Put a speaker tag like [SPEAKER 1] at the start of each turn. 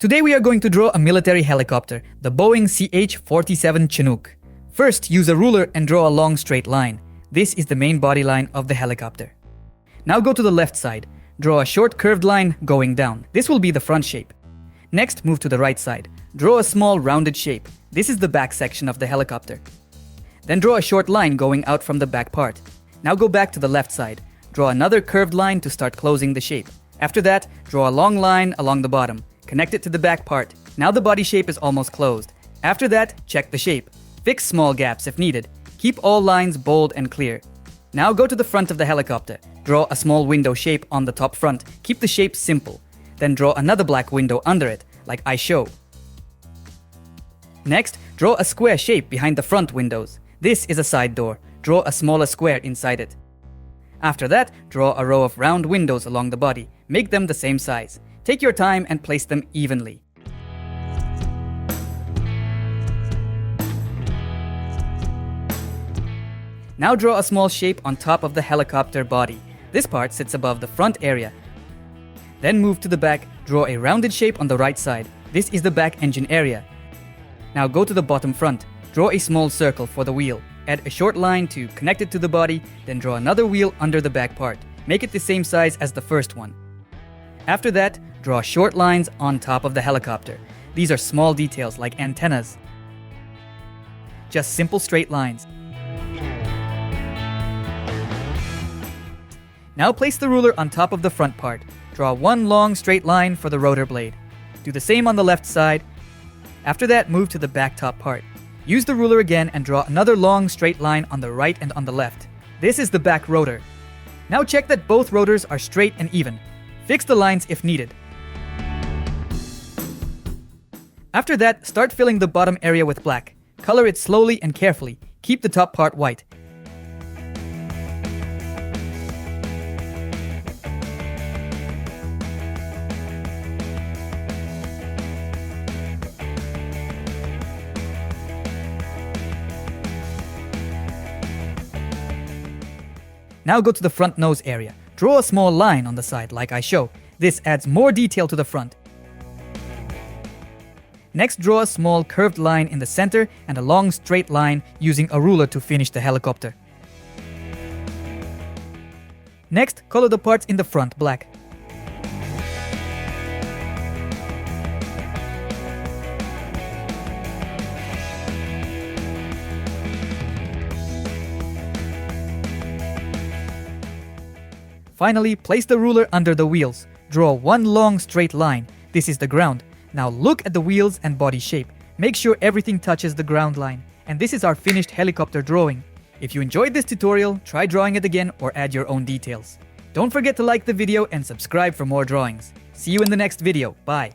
[SPEAKER 1] Today we are going to draw a military helicopter, the Boeing CH-47 Chinook. First, use a ruler and draw a long straight line. This is the main body line of the helicopter. Now go to the left side. Draw a short curved line going down. This will be the front shape. Next, move to the right side. Draw a small rounded shape. This is the back section of the helicopter. Then draw a short line going out from the back part. Now go back to the left side. Draw another curved line to start closing the shape. After that, draw a long line along the bottom. Connect it to the back part. Now the body shape is almost closed. After that, check the shape. Fix small gaps if needed. Keep all lines bold and clear. Now go to the front of the helicopter. Draw a small window shape on the top front. Keep the shape simple. Then draw another black window under it, like I show. Next, draw a square shape behind the front windows. This is a side door. Draw a smaller square inside it. After that, draw a row of round windows along the body. Make them the same size. Take your time and place them evenly. Now draw a small shape on top of the helicopter body. This part sits above the front area. Then move to the back, draw a rounded shape on the right side. This is the back engine area. Now go to the bottom front. Draw a small circle for the wheel. Add a short line to connect it to the body, then draw another wheel under the back part. Make it the same size as the first one. After that, draw short lines on top of the helicopter. These are small details like antennas. Just simple straight lines. Now place the ruler on top of the front part. Draw one long straight line for the rotor blade. Do the same on the left side. After that, move to the back top part. Use the ruler again and draw another long straight line on the right and on the left. This is the back rotor. Now check that both rotors are straight and even. Fix the lines if needed. After that, start filling the bottom area with black. Color it slowly and carefully. Keep the top part white. Now go to the front nose area. Draw a small line on the side like I show. This adds more detail to the front. Next, draw a small curved line in the center and a long straight line using a ruler to finish the helicopter. Next, color the parts in the front black. Finally, place the ruler under the wheels. Draw one long straight line. This is the ground. Now look at the wheels and body shape. Make sure everything touches the ground line. And this is our finished helicopter drawing. If you enjoyed this tutorial, try drawing it again or add your own details. Don't forget to like the video and subscribe for more drawings. See you in the next video. Bye.